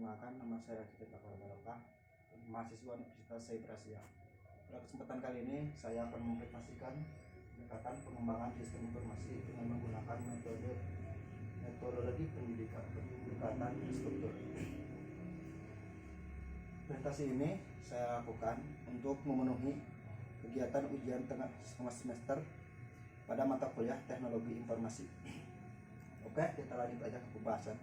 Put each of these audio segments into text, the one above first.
Perkenalkan, nama saya Rakit Barokah, mahasiswa Universitas Cyber Asia. Pada kesempatan kali ini, saya akan mempresentasikan pendekatan pengembangan sistem informasi dengan menggunakan metodologi pendekatan struktur. Presentasi ini saya lakukan untuk memenuhi kegiatan ujian tengah semester pada mata kuliah Teknologi Informasi. Oke, kita lanjut aja ke pembahasan.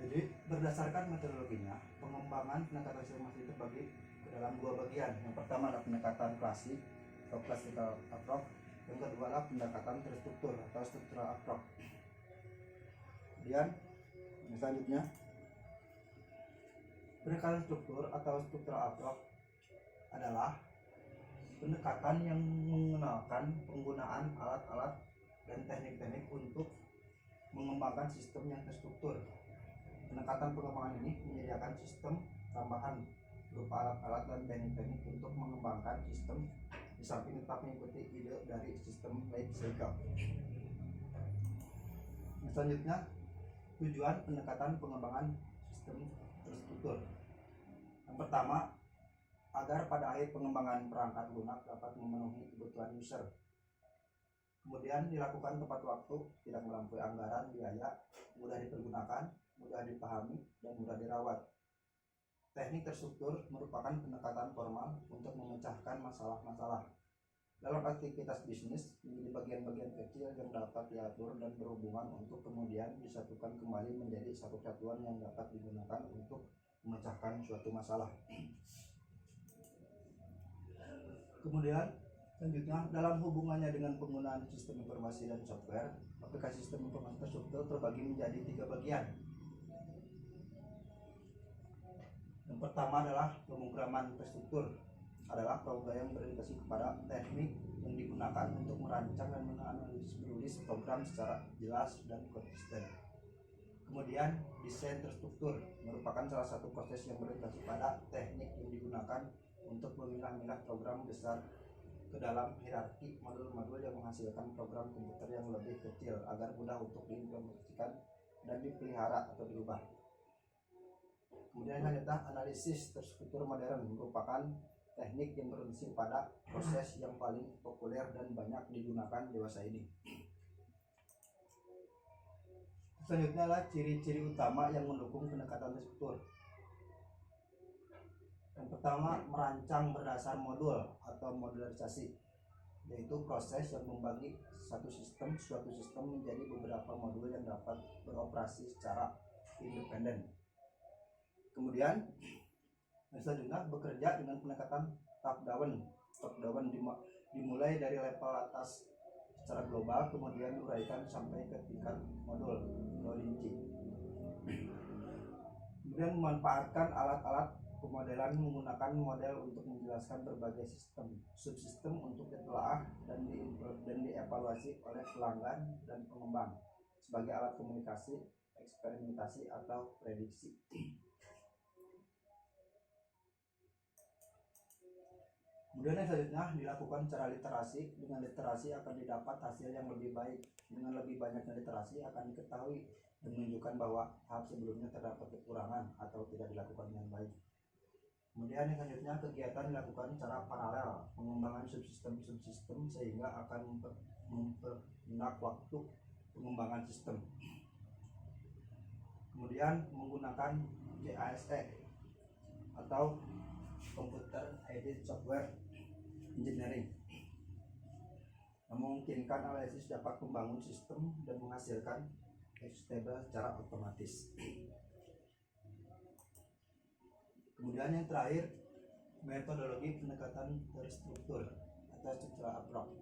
Jadi berdasarkan metodologinya, pengembangan pendekatan informasi terbagi ke dalam dua bagian. Yang pertama adalah pendekatan klasik atau classical approach. Yang kedua adalah pendekatan terstruktur atau structural approach. Kemudian yang selanjutnya, pendekatan struktur atau structural approach adalah pendekatan yang mengenalkan penggunaan alat-alat dan teknik-teknik untuk mengembangkan sistem yang terstruktur. Pendekatan pengembangan ini menyediakan sistem tambahan berupa alat-alat dan teknik-teknik untuk mengembangkan sistem, di samping tetap mengikuti ide dari sistem life cycle. Selanjutnya, tujuan pendekatan pengembangan sistem terstruktur. Yang pertama, agar pada akhir pengembangan perangkat lunak dapat memenuhi kebutuhan user. Kemudian dilakukan tepat waktu, tidak melampaui anggaran, biaya, mudah dipergunakan, mudah dipahami, dan mudah dirawat. Teknik terstruktur merupakan pendekatan formal untuk memecahkan masalah-masalah dalam aktivitas bisnis menjadi bagian-bagian kecil yang dapat diatur dan berhubungan untuk kemudian disatukan kembali menjadi satu satuan yang dapat digunakan untuk memecahkan suatu masalah. Kemudian selanjutnya, dalam hubungannya dengan penggunaan sistem informasi dan software, aplikasi sistem informasi terstruktur terbagi menjadi 3 bagian. Yang pertama adalah pemrograman terstruktur, adalah program yang berorientasi kepada teknik yang digunakan untuk merancang dan menulis program secara jelas dan konsisten. Kemudian desain terstruktur merupakan salah satu proses yang berorientasi pada teknik yang digunakan untuk memilah-milah program besar ke dalam hierarki modul-modul yang menghasilkan program komputer yang lebih kecil agar mudah untuk diimplementasikan dan dipelihara atau diubah. Kemudian selanjutnya, analisis terstruktur modern merupakan teknik yang berorientasi pada proses yang paling populer dan banyak digunakan dewasa ini. Selanjutnya adalah ciri-ciri utama yang mendukung pendekatan terstruktur. Yang pertama, merancang berdasar modul atau modularisasi, yaitu proses yang membagi suatu sistem menjadi beberapa modul yang dapat beroperasi secara independen. Kemudian yang selanjutnya, bekerja dengan pendekatan top down dimulai dari level atas secara global, kemudian diuraikan sampai ke tingkat modul rinci. Kemudian memanfaatkan alat-alat pemodelan menggunakan model untuk menjelaskan berbagai sistem, subsistem untuk ditelaah dan dievaluasi oleh pelanggan dan pengembang sebagai alat komunikasi, eksperimentasi atau prediksi. Kemudian yang selanjutnya, dilakukan secara literasi. Dengan literasi akan didapat hasil yang lebih baik. Dengan lebih banyaknya literasi akan diketahui dan menunjukkan bahwa tahap sebelumnya terdapat kekurangan atau tidak dilakukan dengan baik. Kemudian yang selanjutnya, kegiatan dilakukan secara paralel, pengembangan subsistem sehingga akan memperbanyak waktu pengembangan sistem. Kemudian menggunakan CASE atau Computer Aided Software Engineering, memungkinkan analisis dapat membangun sistem dan menghasilkan executable secara otomatis. Kemudian yang terakhir, metodologi pendekatan terstruktur atau structural approach.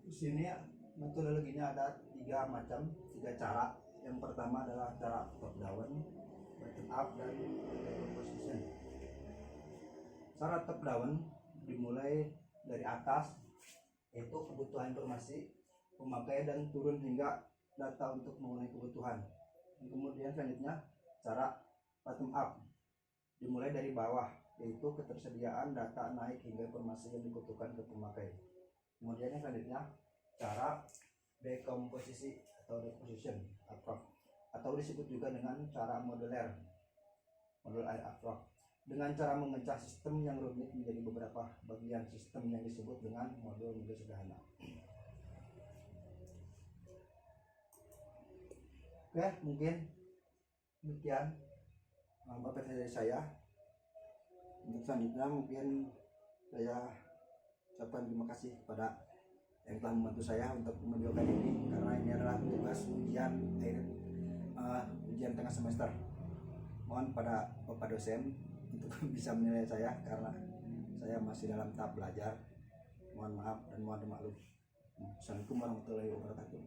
Di sini metodologinya ada 3 cara. Yang pertama adalah cara top down, bottom up, dan position. Cara top down dimulai dari atas, yaitu kebutuhan informasi pemakai dan turun hingga data untuk memenuhi kebutuhan. Kemudian selanjutnya cara bottom up dimulai dari bawah, yaitu ketersediaan data naik hingga informasi yang dibutuhkan ke pemakai. Kemudian yang selanjutnya cara dekomposisi atau deposition approach, atau disebut juga dengan cara model air approach, dengan cara memecah sistem yang rumit menjadi beberapa bagian sistem yang disebut dengan modul-modul sederhana. Oke, mungkin demikian materi dari saya. Untuk selanjutnya mungkin saya ucapkan terima kasih kepada yang telah membantu saya untuk menunjukkan ini, karena ini adalah tugas ujian tengah semester. Mohon pada Bapak dosen untuk bisa menilai saya karena saya masih dalam tahap belajar. Mohon maaf dan mohon dimaklum. Assalamualaikum warahmatullahi wabarakatuh.